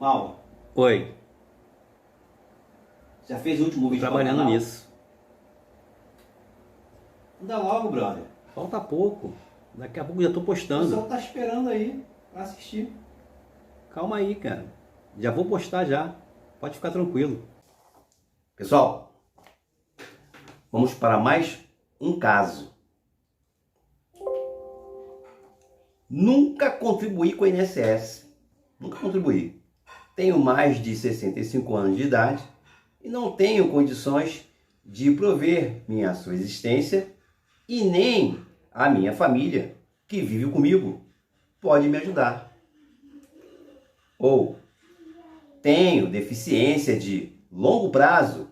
Mauro, Oi, já fez o último tô vídeo para o trabalhando canal? nisso. Anda logo, brother. Falta pouco. Daqui a pouco já tô O pessoal postando. tá esperando aí para assistir. Calma aí, cara. Já vou postar já. Pode ficar tranquilo. Pessoal, vamos para mais um caso. Nunca contribuí com o INSS. Nunca contribuí. Tenho mais de 65 anos de idade e não tenho condições de prover minha subsistência e nem a minha família, que vive comigo, pode me ajudar. Ou tenho deficiência de longo prazo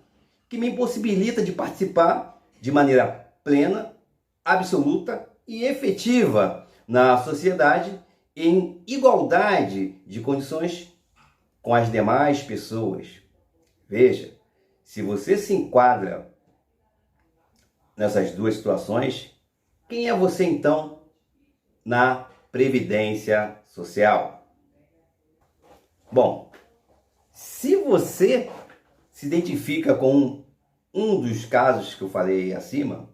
que me impossibilita de participar de maneira plena, absoluta e efetiva na sociedade em igualdade de condições com as demais pessoas. Veja, se você se enquadra nessas duas situações, quem é você então na Previdência Social? Bom, se você se identifica com um dos casos que eu falei acima,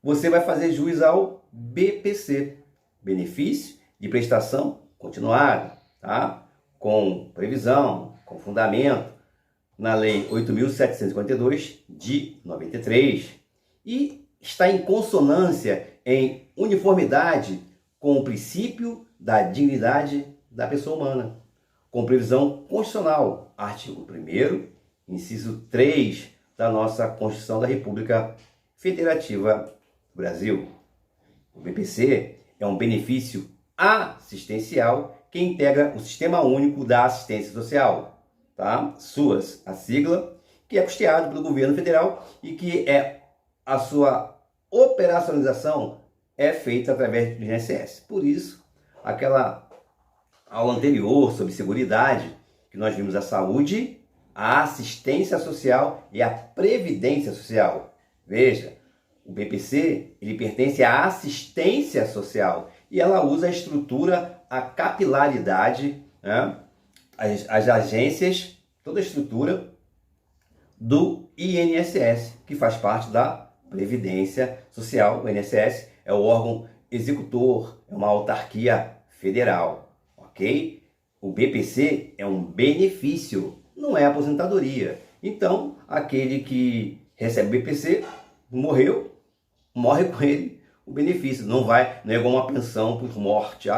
você vai fazer jus ao BPC, Benefício de Prestação Continuada, tá? Com previsão, com fundamento na Lei 8.752 de 93 e está em consonância, em uniformidade com o princípio da dignidade da pessoa humana, com previsão constitucional, artigo 1º, inciso 3 da nossa Constituição da República Federativa do Brasil. O BPC é um benefício assistencial que integra o Sistema Único da Assistência Social, tá? SUAS, a sigla, que é custeado pelo governo federal e que a sua operacionalização é feita através do INSS. Por isso, aquela aula anterior sobre seguridade, que nós vimos a saúde, a assistência social e a previdência social. Veja, o BPC, ele pertence à assistência social e ela usa a estrutura, a capilaridade, né? as agências, toda a estrutura do INSS, que faz parte da Previdência Social. O INSS é o órgão executor, é uma autarquia federal, ok? O BPC é um benefício, não é aposentadoria. Então, aquele que recebe o BPC, morreu, morre com ele o benefício. Não é igual uma pensão por morte.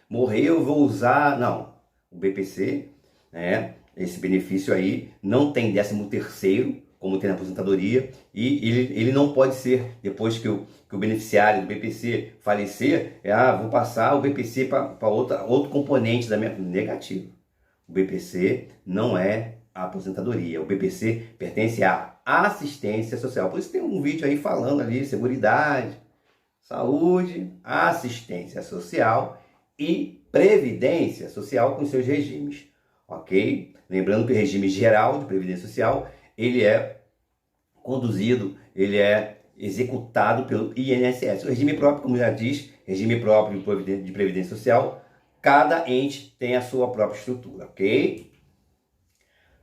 Morreu, vou usar. Não. O BPC, né, esse benefício aí, não tem 13º, como tem na aposentadoria, e ele não pode ser, depois que o beneficiário do BPC falecer, vou passar o BPC para outro componente da minha... Negativo. O BPC não é a aposentadoria. O BPC pertence à assistência social. Por isso tem um vídeo aí falando ali, seguridade, saúde, assistência social e previdência social com seus regimes, ok? Lembrando que o regime geral de previdência social, ele é conduzido, ele é executado pelo INSS. O regime próprio, como já diz, regime próprio de previdência social, cada ente tem a sua própria estrutura, ok?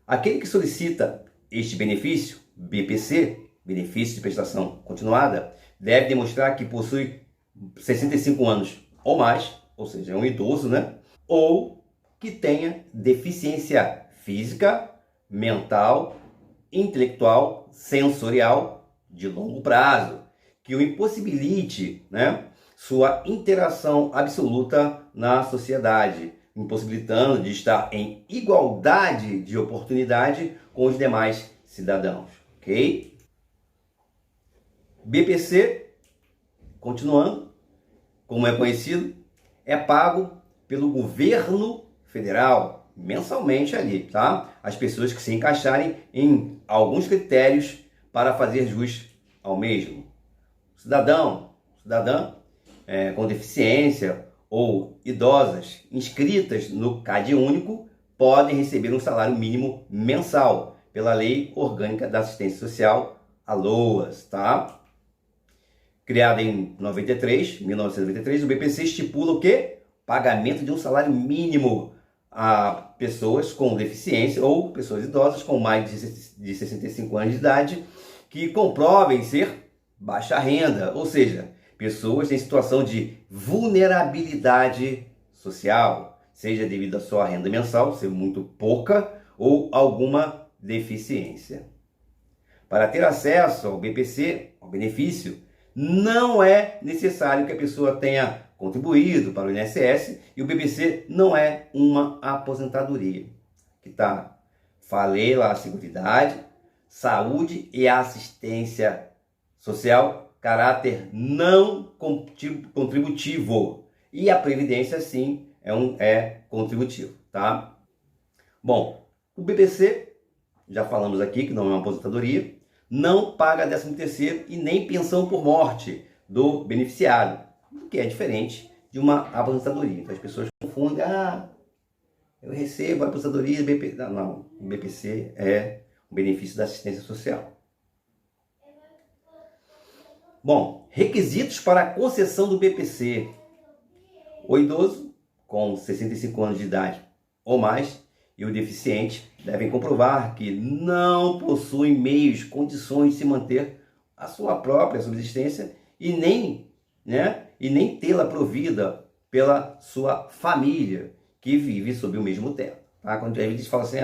Aquele que solicita este benefício, BPC, Benefício de Prestação Continuada, deve demonstrar que possui 65 anos ou mais, ou seja, é um idoso, né? Ou que tenha deficiência física, mental, intelectual, sensorial de longo prazo, que o impossibilite, né, sua interação absoluta na sociedade, impossibilitando de estar em igualdade de oportunidade com os demais cidadãos, ok? BPC, continuando, como é conhecido, é pago pelo governo federal mensalmente ali, tá? As pessoas que se encaixarem em alguns critérios para fazer jus ao mesmo. Cidadã com deficiência ou idosas inscritas no CAD único podem receber um salário mínimo mensal pela Lei Orgânica da Assistência Social, a LOAS, tá? Criada em 1993, o BPC estipula o quê? Pagamento de um salário mínimo a pessoas com deficiência ou pessoas idosas com mais de 65 anos de idade que comprovem ser baixa renda, ou seja, pessoas em situação de vulnerabilidade social, seja devido à sua renda mensal ser muito pouca ou alguma deficiência. Para ter acesso ao BPC, ao benefício, não é necessário que a pessoa tenha contribuído para o INSS e o BPC não é uma aposentadoria. Que tá? Falei lá, Seguridade, Saúde e Assistência Social, caráter não contributivo. E a Previdência, sim, é contributivo, tá? Bom, o BPC, já falamos aqui que não é uma aposentadoria, não paga 13º e nem pensão por morte do beneficiário, que é diferente de uma aposentadoria. Então as pessoas confundem, eu recebo a aposentadoria do BPC. Não, o BPC é um benefício da assistência social. Bom, requisitos para a concessão do BPC. O idoso com 65 anos de idade ou mais e o deficiente devem comprovar que não possuem meios, condições de se manter a sua própria subsistência e nem tê-la provida pela sua família que vive sob o mesmo teto. Tá? Quando a gente fala assim,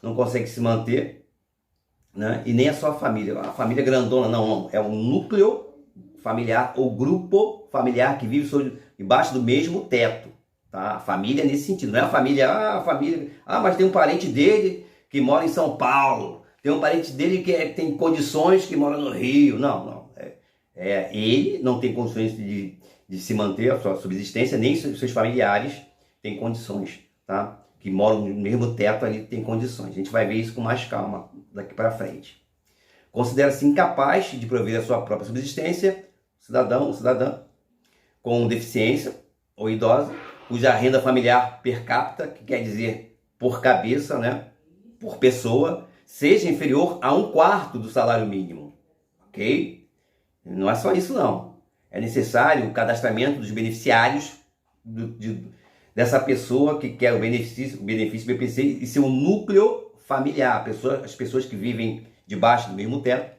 não consegue se manter, né? E nem a sua família, a família grandona, não, é um núcleo familiar ou grupo familiar que vive debaixo do mesmo teto. Tá? A família nesse sentido, não é a família, mas tem um parente dele que mora em São Paulo, tem um parente dele que tem condições que mora no Rio. Não. Ele não tem condições de se manter a sua subsistência, nem seus familiares têm condições, tá? Que moram no mesmo teto ali têm condições. A gente vai ver isso com mais calma daqui para frente. Considera-se incapaz de prover a sua própria subsistência, cidadão ou cidadã com deficiência ou idosa, cuja renda familiar per capita, que quer dizer por cabeça, né, por pessoa, seja inferior a 1/4 do salário mínimo. Ok? Não é só isso, não. É necessário o cadastramento dos beneficiários dessa pessoa que quer o benefício BPC e seu núcleo familiar, as pessoas que vivem debaixo do mesmo teto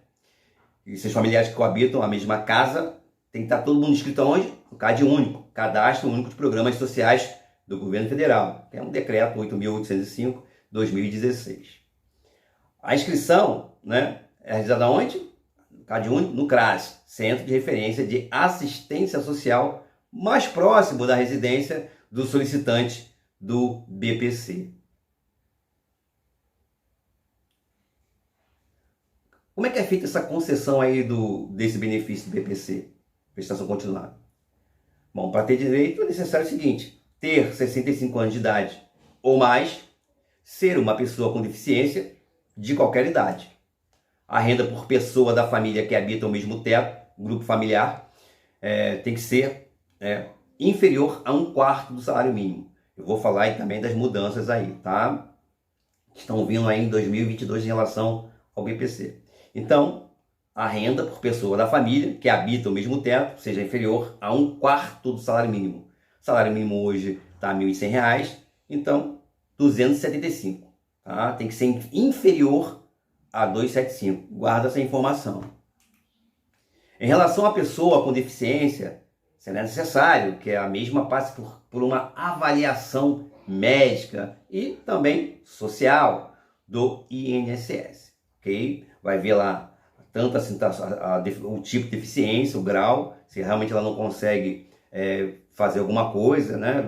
e seus familiares que coabitam a mesma casa. Tem que estar todo mundo inscrito aonde? No CAD único, Cadastro Único de Programas Sociais do Governo Federal, que é um decreto 8.805/2016. A inscrição, né, é realizada onde? No CAD único, no CRAS, Centro de Referência de Assistência Social, mais próximo da residência do solicitante do BPC. Como é que é feita essa concessão aí desse benefício do BPC? Prestação continuada. Bom, para ter direito é necessário o seguinte: ter 65 anos de idade ou mais, ser uma pessoa com deficiência de qualquer idade. A renda por pessoa da família que habita o mesmo teto, grupo familiar, tem que ser inferior a 1/4 do salário mínimo. Eu vou falar aí também das mudanças aí, tá? Estão vindo aí em 2022 em relação ao BPC. Então, a renda por pessoa da família que habita o mesmo teto seja inferior a 1/4 do salário mínimo. O salário mínimo hoje está R$ 1.100, então 275. Tá? Tem que ser inferior a 275. Guarda essa informação. Em relação à pessoa com deficiência, será necessário que a mesma passe por uma avaliação médica e também social do INSS. Ok? Vai ver lá tanto assim, o tipo de deficiência, o grau, se realmente ela não consegue fazer alguma coisa, né?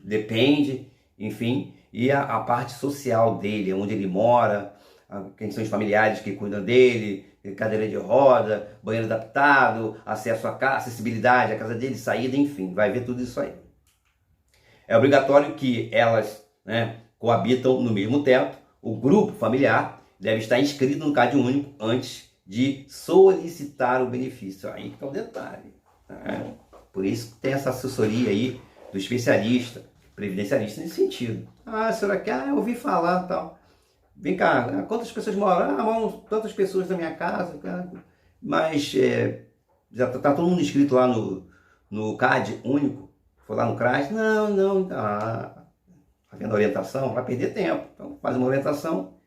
Depende, enfim, e a parte social dele, onde ele mora, quem são os familiares que cuidam dele, cadeira de roda, banheiro adaptado, acesso à casa, acessibilidade à casa dele, saída, enfim, vai ver tudo isso aí. É obrigatório que elas, né, coabitam no mesmo teto. O grupo familiar deve estar inscrito no CAD único antes de solicitar o benefício. Aí que está o detalhe. Né? Por isso tem essa assessoria aí do especialista, previdencialista nesse sentido. A senhora quer? Eu ouvi falar e tal. Vem cá, quantas pessoas moram? Moram tantas pessoas na minha casa, mas já está todo mundo inscrito lá no CAD único? Foi lá no CRAS? Não. fazendo a orientação, vai perder tempo. Então faz uma orientação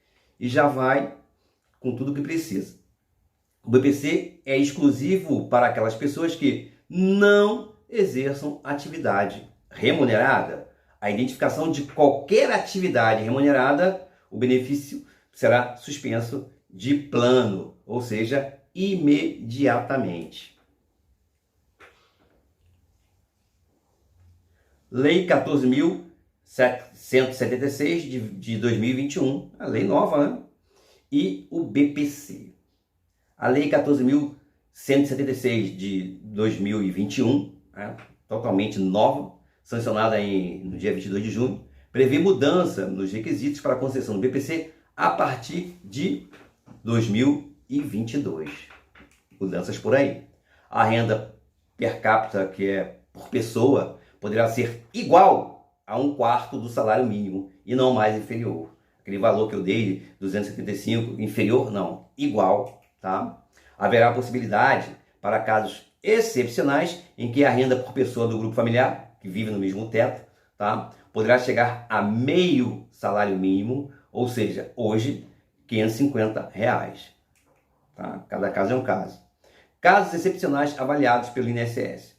e já vai com tudo o que precisa. O BPC é exclusivo para aquelas pessoas que não exerçam atividade remunerada. A identificação de qualquer atividade remunerada, o benefício será suspenso de plano, ou seja, imediatamente. Lei 14.776 de 2021, a lei nova, né? E o BPC. A lei 14.176 de 2021, né? Totalmente nova, sancionada no dia 22 de junho, prevê mudança nos requisitos para a concessão do BPC a partir de 2022. Mudanças por aí. A renda per capita, que é por pessoa, poderá ser igual a 1/4 do salário mínimo e não mais inferior. Aquele valor que eu dei, 275, inferior, não, igual, tá? Haverá possibilidade para casos excepcionais em que a renda por pessoa do grupo familiar, que vive no mesmo teto, tá, poderá chegar a meio salário mínimo, ou seja, hoje, R$ 550. Tá? Cada caso é um caso. Casos excepcionais avaliados pelo INSS.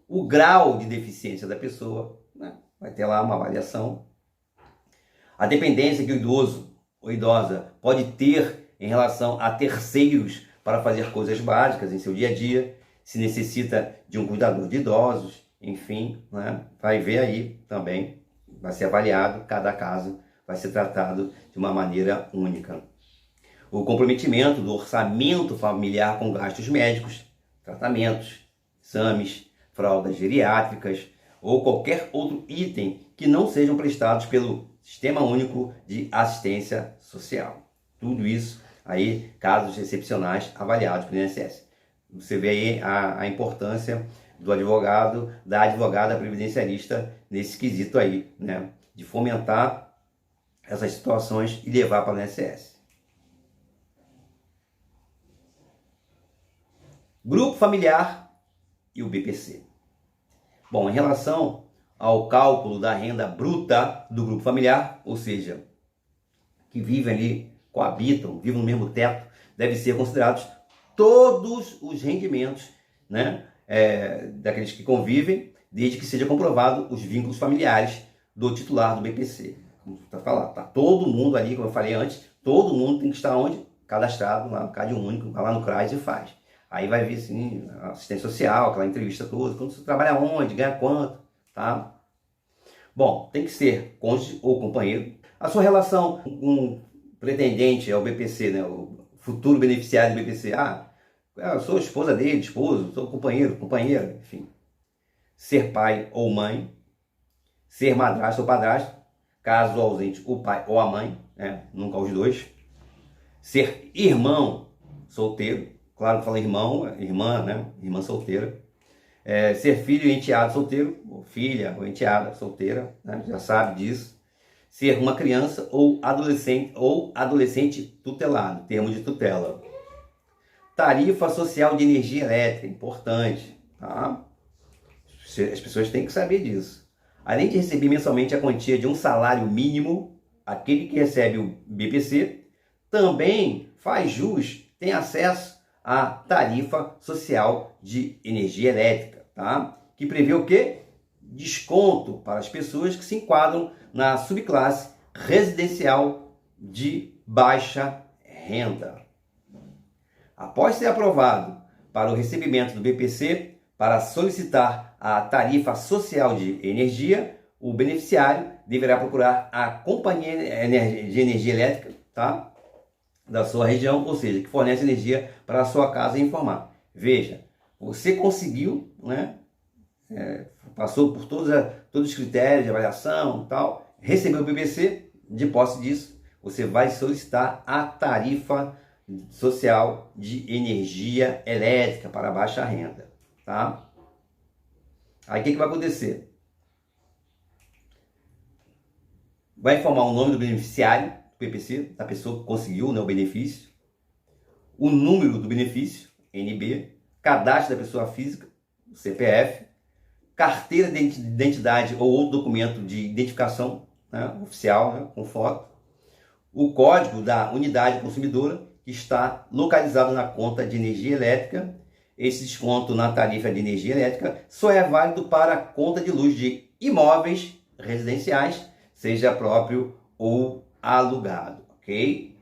O grau de deficiência da pessoa, né, vai ter lá uma avaliação. A dependência que o idoso ou idosa pode ter em relação a terceiros para fazer coisas básicas em seu dia a dia, se necessita de um cuidador de idosos, enfim, né, vai ver aí também, vai ser avaliado, cada caso vai ser tratado de uma maneira única. O comprometimento do orçamento familiar com gastos médicos, tratamentos, exames, fraldas geriátricas ou qualquer outro item que não sejam prestados pelo Sistema Único de Assistência Social. Tudo isso aí, casos excepcionais avaliados pelo INSS. Você vê aí a importância do advogado, da advogada previdenciarista nesse quesito aí, né? De fomentar essas situações e levar para o INSS. Grupo familiar e o BPC. Bom, em relação ao cálculo da renda bruta do grupo familiar, ou seja, que vivem ali, coabitam, vivem no mesmo teto, devem ser considerados todos os rendimentos, né, daqueles que convivem, desde que seja comprovado os vínculos familiares do titular do BPC. Como está falando, tá todo mundo ali, como eu falei antes, todo mundo tem que estar onde? Cadastrado lá no Cade Único, vai lá no CRAS e faz. Aí vai ver assim, assistência social, aquela entrevista toda, quando você trabalha onde, ganha quanto, tá? Bom, tem que ser cônjuge ou companheiro. A sua relação com o pretendente ao BPC, né, o futuro beneficiário do BPC, eu sou esposa dele, esposo, sou companheiro, companheira, enfim. Ser pai ou mãe, ser madrasto ou padrasto, caso ausente o pai ou a mãe, né, nunca os dois. Ser irmão solteiro, claro que fala irmão, irmã, né, irmã solteira. Ser filho e enteado solteiro, ou filha ou enteada solteira, né, já sabe disso. Ser uma criança ou adolescente tutelado, termo de tutela. Tarifa social de energia elétrica, importante, tá? As pessoas têm que saber disso. Além de receber mensalmente a quantia de um salário mínimo, aquele que recebe o BPC também faz jus, tem acesso à tarifa social de energia elétrica, tá? Que prevê o quê? Desconto para as pessoas que se enquadram na subclasse residencial de baixa renda. Após ser aprovado para o recebimento do BPC, para solicitar a tarifa social de energia, o beneficiário deverá procurar a companhia de energia elétrica, tá, da sua região, ou seja, que fornece energia para a sua casa e informar. Veja, você conseguiu, né, passou por todos os critérios de avaliação e tal, recebeu o BPC, de posse disso, você vai solicitar a tarifa social de energia elétrica para baixa renda, tá? Aí o que vai acontecer? Vai informar o nome do beneficiário do BPC, da pessoa que conseguiu, né, o benefício, o número do benefício, NB, cadastro da pessoa física, CPF, carteira de identidade ou outro documento de identificação, né, oficial, né, com foto, o código da unidade consumidora que está localizado na conta de energia elétrica. Esse desconto na tarifa de energia elétrica só é válido para a conta de luz de imóveis residenciais, seja próprio ou alugado, ok?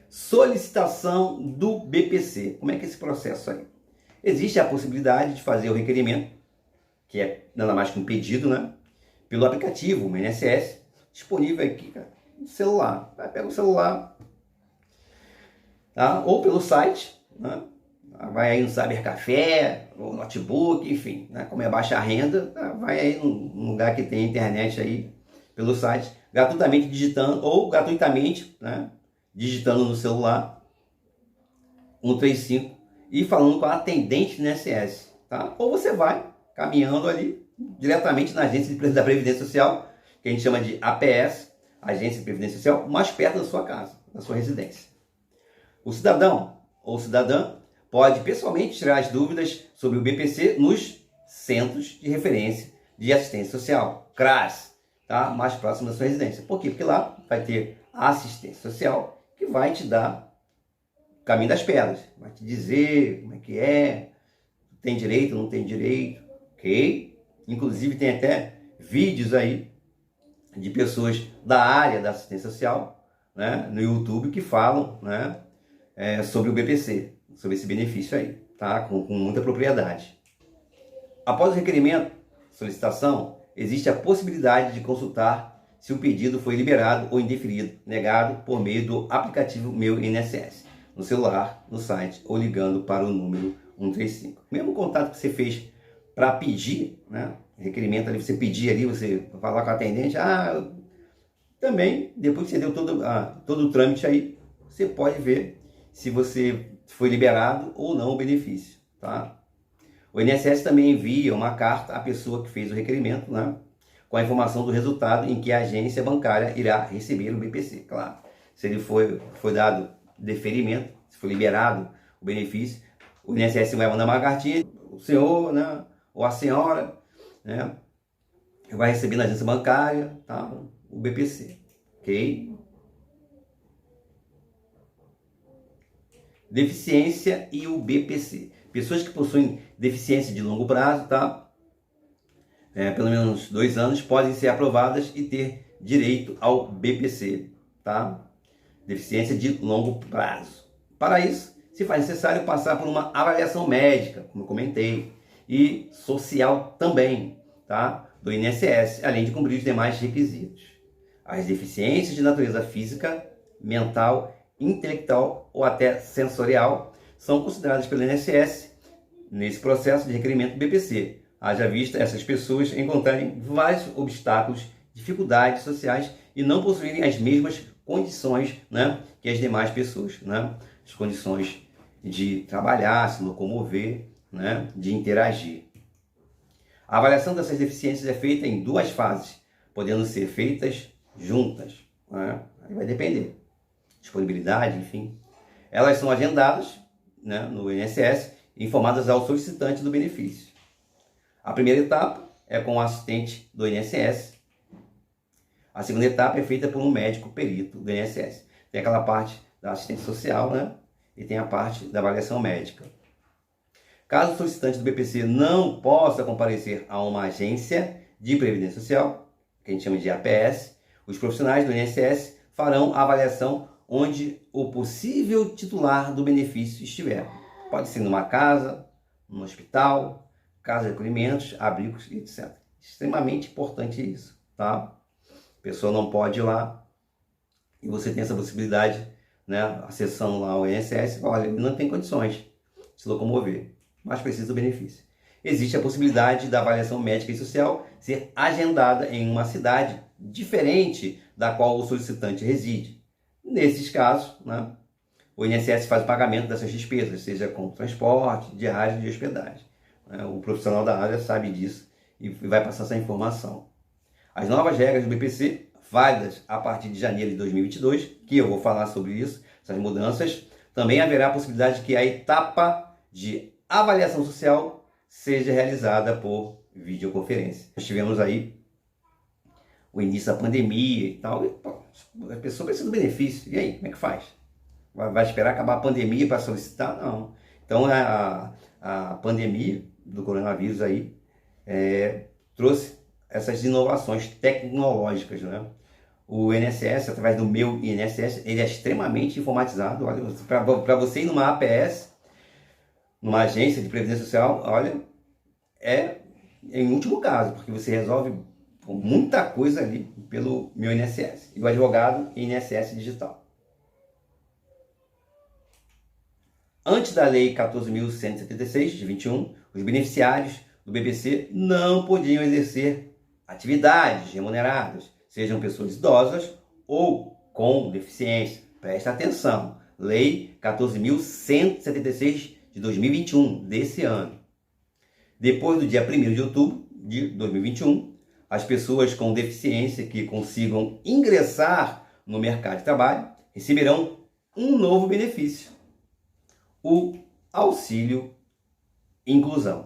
Solicitação do BPC. Como é que é esse processo aí? Existe a possibilidade de fazer o requerimento, que é nada mais que um pedido, né? Pelo aplicativo, o INSS, disponível aqui, cara, no celular. Vai, pega o celular, tá? Ou pelo site, né? Vai aí no Cybercafé, ou notebook, enfim, né? Como é baixa renda, tá? Vai aí num lugar que tem internet aí, pelo site, gratuitamente digitando, ou gratuitamente, né? Digitando no celular 135 e falando com a atendente do INSS, tá? Ou você vai caminhando ali diretamente na agência da Previdência Social, que a gente chama de APS, Agência de Previdência Social, mais perto da sua casa, da sua residência. O cidadão ou cidadã pode pessoalmente tirar as dúvidas sobre o BPC nos Centros de Referência de Assistência Social, CRAS, tá? Mais próximo da sua residência. Por quê? Porque lá vai ter assistência social que vai te dar o caminho das pedras, vai te dizer como é que é, tem direito, não tem direito, ok? Inclusive tem até vídeos aí de pessoas da área da assistência social, né, no YouTube que falam, né, sobre o BPC, sobre esse benefício aí, tá? Com muita propriedade. Após o requerimento, solicitação, existe a possibilidade de consultar se o pedido foi liberado ou indeferido, negado por meio do aplicativo Meu INSS, no celular, no site ou ligando para o número 135. O mesmo contato que você fez para pedir, né, requerimento ali, você pedir ali, você falar com a atendente, também, depois que você deu todo o trâmite aí, você pode ver se você foi liberado ou não o benefício, tá? O INSS também envia uma carta à pessoa que fez o requerimento, né, com a informação do resultado em que a agência bancária irá receber o BPC. Claro, se ele foi dado deferimento, se foi liberado o benefício, o INSS vai mandar uma cartinha, o senhor, né, ou a senhora, né, vai receber na agência bancária, tá, o BPC, ok? Deficiência e o BPC. Pessoas que possuem deficiência de longo prazo, tá? Pelo menos 2 anos, podem ser aprovadas e ter direito ao BPC, tá? Deficiência de longo prazo. Para isso, se faz necessário passar por uma avaliação médica, como eu comentei, e social também, tá? Do INSS, além de cumprir os demais requisitos. As deficiências de natureza física, mental, intelectual ou até sensorial são consideradas pelo INSS nesse processo de requerimento do BPC. Haja vista essas pessoas encontrarem vários obstáculos, dificuldades sociais e não possuírem as mesmas condições, né, que as demais pessoas, né? As condições de trabalhar, se locomover, né, de interagir. A avaliação dessas deficiências é feita em 2 fases, podendo ser feitas juntas, né? Aí vai depender. Disponibilidade, enfim. Elas são agendadas, né, no INSS e informadas ao solicitante do benefício. A primeira etapa é com o assistente do INSS. A segunda etapa é feita por um médico perito do INSS. Tem aquela parte da assistência social, né? E tem a parte da avaliação médica. Caso o solicitante do BPC não possa comparecer a uma agência de previdência social, que a gente chama de APS, os profissionais do INSS farão a avaliação onde o possível titular do benefício estiver. Pode ser numa casa, num hospital, casa de acolhimentos, abrigos, etc. Extremamente importante isso, tá? A pessoa não pode ir lá e você tem essa possibilidade, né, acessando lá o INSS, olha, ele não tem condições de se locomover, mas precisa do benefício. Existe a possibilidade da avaliação médica e social ser agendada em uma cidade diferente da qual o solicitante reside. Nesses casos, né, o INSS faz o pagamento dessas despesas, seja com transporte, diária de hospedagem. O profissional da área sabe disso e vai passar essa informação. As novas regras do BPC, válidas a partir de janeiro de 2022, que eu vou falar sobre isso, essas mudanças, também haverá a possibilidade de que a etapa de avaliação social seja realizada por videoconferência. Nós tivemos aí o início da pandemia e tal, e, pô, a pessoa precisa do benefício. E aí, como é que faz? Vai esperar acabar a pandemia para solicitar? Não. Então a pandemia do coronavírus aí trouxe essas inovações tecnológicas, né? O INSS, através do meu INSS, ele é extremamente informatizado. Olha, para você ir numa APS, numa agência de previdência social, olha, é em último caso, porque você resolve muita coisa ali pelo meu INSS. E o advogado, INSS digital. Antes da Lei 14.176, de 21, os beneficiários do BPC não podiam exercer atividades remuneradas, sejam pessoas idosas ou com deficiência. Presta atenção, Lei 14.176 de 2021, desse ano. Depois do dia 1º de outubro de 2021, as pessoas com deficiência que consigam ingressar no mercado de trabalho receberão um novo benefício, o auxílio inclusão.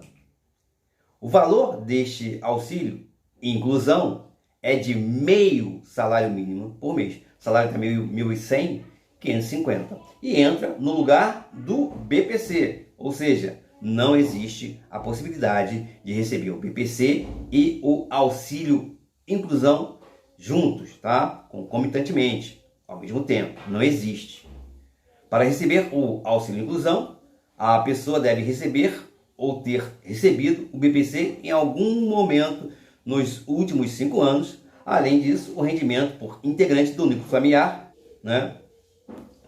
O valor deste auxílio inclusão é de meio salário mínimo por mês. O salário está 1.100, 550. E entra no lugar do BPC, ou seja, não existe a possibilidade de receber o BPC e o auxílio inclusão juntos, tá? Concomitantemente, ao mesmo tempo. Não existe. Para receber o auxílio inclusão, a pessoa deve receber ou ter recebido o BPC em algum momento nos últimos 5 anos. Além disso, o rendimento por integrante do núcleo familiar, né,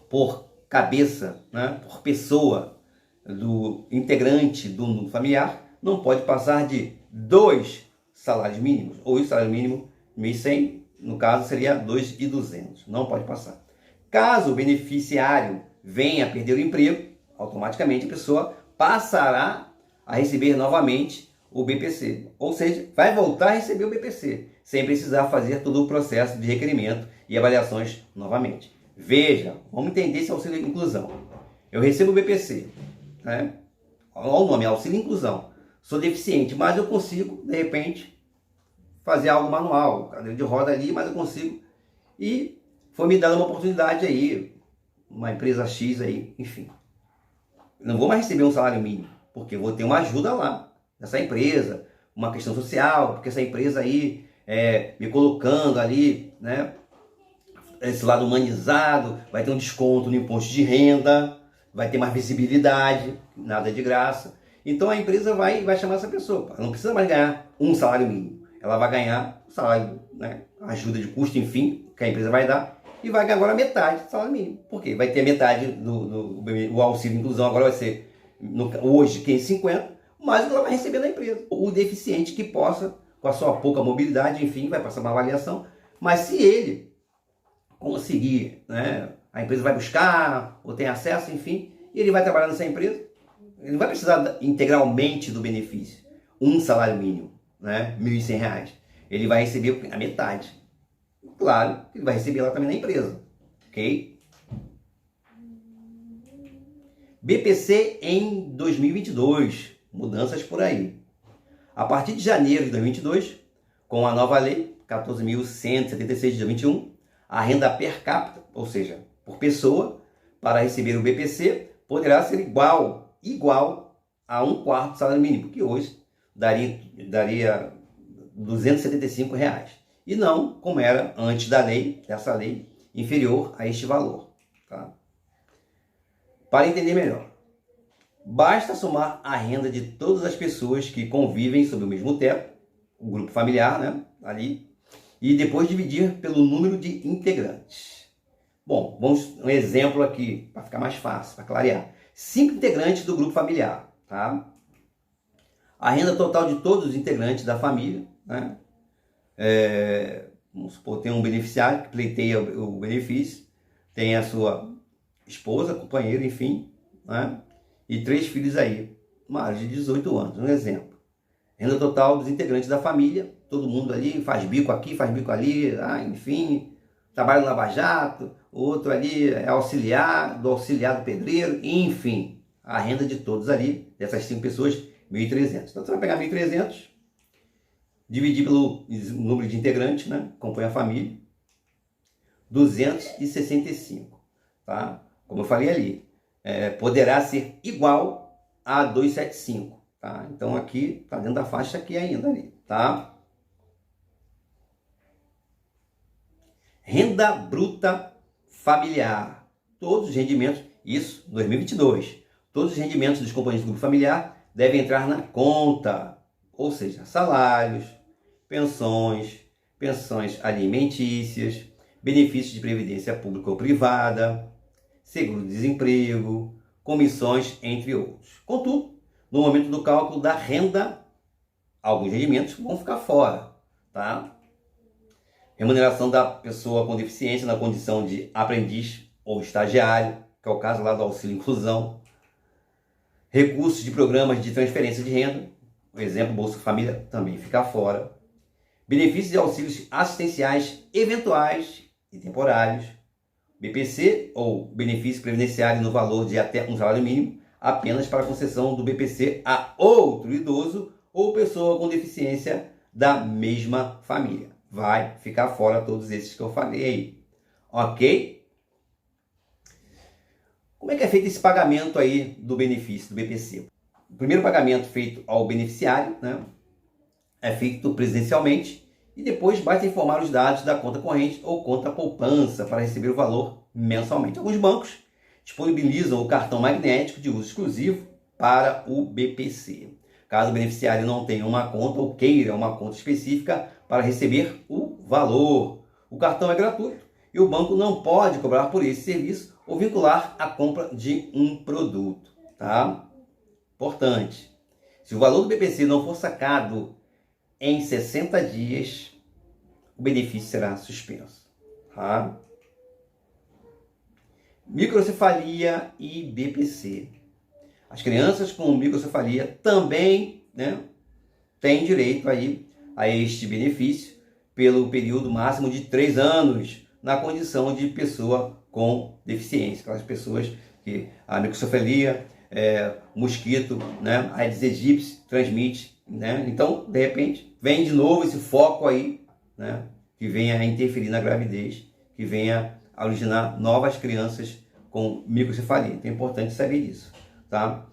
por cabeça, né, por pessoa do integrante do núcleo familiar, não pode passar de 2 salários mínimos. Hoje o salário mínimo 1.100, no caso seria 2.200. Não pode passar. Caso o beneficiário venha a perder o emprego, automaticamente a pessoa passará a receber novamente o BPC. Ou seja, vai voltar a receber o BPC, sem precisar fazer todo o processo de requerimento e avaliações novamente. Veja, vamos entender esse auxílio inclusão. Eu recebo o BPC, né? Olha o nome, auxílio inclusão. Sou deficiente, mas eu consigo, de repente, fazer algo manual, cadeira de roda ali, mas eu consigo. E foi me dada uma oportunidade aí, uma empresa X aí, enfim. Não vou mais receber um salário mínimo, porque eu vou ter uma ajuda lá, dessa empresa, uma questão social, porque essa empresa aí, me colocando ali, né, esse lado humanizado, vai ter um desconto no imposto de renda, vai ter mais visibilidade, nada de graça. Então a empresa vai chamar essa pessoa, ela não precisa mais ganhar um salário mínimo, ela vai ganhar o salário, né, ajuda de custo, enfim, que a empresa vai dar, e vai ganhar agora metade do salário mínimo. Por quê? Vai ter metade do auxílio inclusão, agora vai ser, hoje, 550, mais o que ela vai receber da empresa. O deficiente que possa, com a sua pouca mobilidade, enfim, vai passar uma avaliação, mas se ele conseguir, né, a empresa vai buscar, ou tem acesso, enfim, e ele vai trabalhar nessa empresa, ele não vai precisar integralmente do benefício, um salário mínimo, né, R$1.100. Ele vai receber a metade. Claro, ele vai receber lá também na empresa, ok? BPC em 2022, mudanças por aí. A partir de janeiro de 2022, com a nova lei 14.176 de 2021, a renda per capita, ou seja, por pessoa, para receber o BPC, poderá ser igual a 1/4 do salário mínimo, que hoje daria R$275. E não como era antes da lei, dessa lei, inferior a este valor. Tá? Para entender melhor, basta somar a renda de todas as pessoas que convivem sob o mesmo teto, o grupo familiar, né, ali, e depois dividir pelo número de integrantes. Bom, vamos um exemplo aqui, para ficar mais fácil, para clarear. 5 integrantes do grupo familiar, tá? A renda total de todos os integrantes da família, né? Vamos supor, tem um beneficiário que pleiteia o benefício, tem a sua esposa, companheiro, enfim, né? E 3 filhos aí, maiores de 18 anos, um exemplo. Renda total dos integrantes da família, todo mundo ali faz bico aqui, faz bico ali, enfim, trabalha no Lava Jato, outro ali é auxiliar do pedreiro, enfim, a renda de todos ali, dessas 5 pessoas, 1.300. Então você vai pegar 1.300 dividir pelo número de integrantes, né? Compõe a família, 265, tá? Como eu falei ali, poderá ser igual a 275, tá? Então aqui tá dentro da faixa aqui ainda ali, tá? Renda bruta familiar. Todos os rendimentos, isso 2022, todos os rendimentos dos componentes do grupo familiar devem entrar na conta, ou seja, salários, pensões alimentícias, benefícios de previdência pública ou privada, seguro-desemprego, comissões, entre outros. Contudo, no momento do cálculo da renda, alguns rendimentos vão ficar fora, tá? Remuneração da pessoa com deficiência na condição de aprendiz ou estagiário, que é o caso lá do auxílio inclusão. Recursos de programas de transferência de renda, por exemplo, Bolsa Família, também fica fora. Benefícios de auxílios assistenciais eventuais e temporários. BPC ou benefício previdenciário no valor de até um salário mínimo, apenas para concessão do BPC a outro idoso ou pessoa com deficiência da mesma família. Vai ficar fora todos esses que eu falei aí. Ok? Como é que é feito esse pagamento aí do benefício, do BPC? O primeiro pagamento feito ao beneficiário, né, é feito presencialmente e depois basta informar os dados da conta corrente ou conta poupança para receber o valor mensalmente. Alguns bancos disponibilizam o cartão magnético de uso exclusivo para o BPC. Caso o beneficiário não tenha uma conta ou queira uma conta específica para receber o valor, o cartão é gratuito e o banco não pode cobrar por esse serviço ou vincular a compra de um produto, tá? Importante. Se o valor do BPC não for sacado em 60 dias, o benefício será suspenso, tá? Microcefalia e BPC. As crianças com microcefalia também, né, têm direito aí a este benefício pelo período máximo de 3 anos, na condição de pessoa com deficiência. Aquelas pessoas que a microcefalia, mosquito, né, Aedes aegypti transmite, né? Então, de repente, vem de novo esse foco aí, né, que venha a interferir na gravidez, que venha a originar novas crianças com microcefalia. Então é importante saber disso, tá?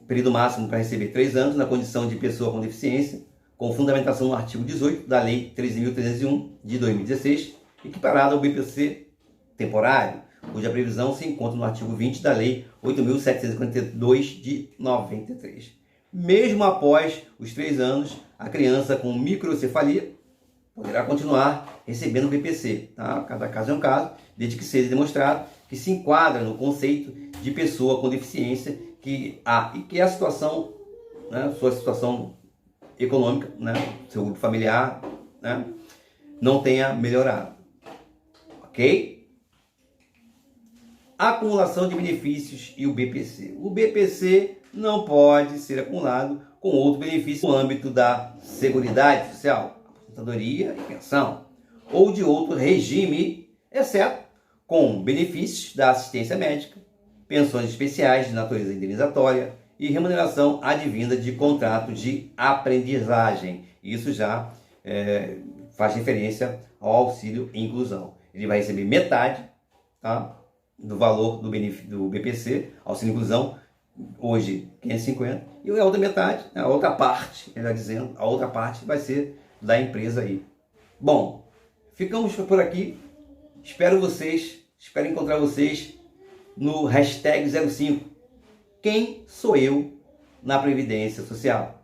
Período máximo para receber 3 anos, na condição de pessoa com deficiência, com fundamentação no artigo 18 da Lei 13.301 de 2016, equiparada ao BPC temporário, cuja previsão se encontra no artigo 20 da Lei 8.752 de 93. Mesmo após os 3 anos, a criança com microcefalia poderá continuar recebendo o BPC, tá? Cada caso é um caso, desde que seja demonstrado que se enquadra no conceito de pessoa com deficiência e que a situação, né, sua situação econômica, né, seu grupo familiar, né, não tenha melhorado. Ok? Acumulação de benefícios e o BPC. O BPC não pode ser acumulado com outro benefício no âmbito da Seguridade Social, aposentadoria e pensão, ou de outro regime, exceto com benefícios da assistência médica, pensões especiais de natureza indenizatória e remuneração advinda de contrato de aprendizagem. Isso já faz referência ao auxílio inclusão. Ele vai receber metade, tá, do valor do BPC, auxílio inclusão, hoje 550, e a outra metade, a outra parte, melhor dizendo, a outra parte vai ser da empresa aí. Bom, ficamos por aqui. Espero encontrar vocês no hashtag 05. Quem sou eu na Previdência Social?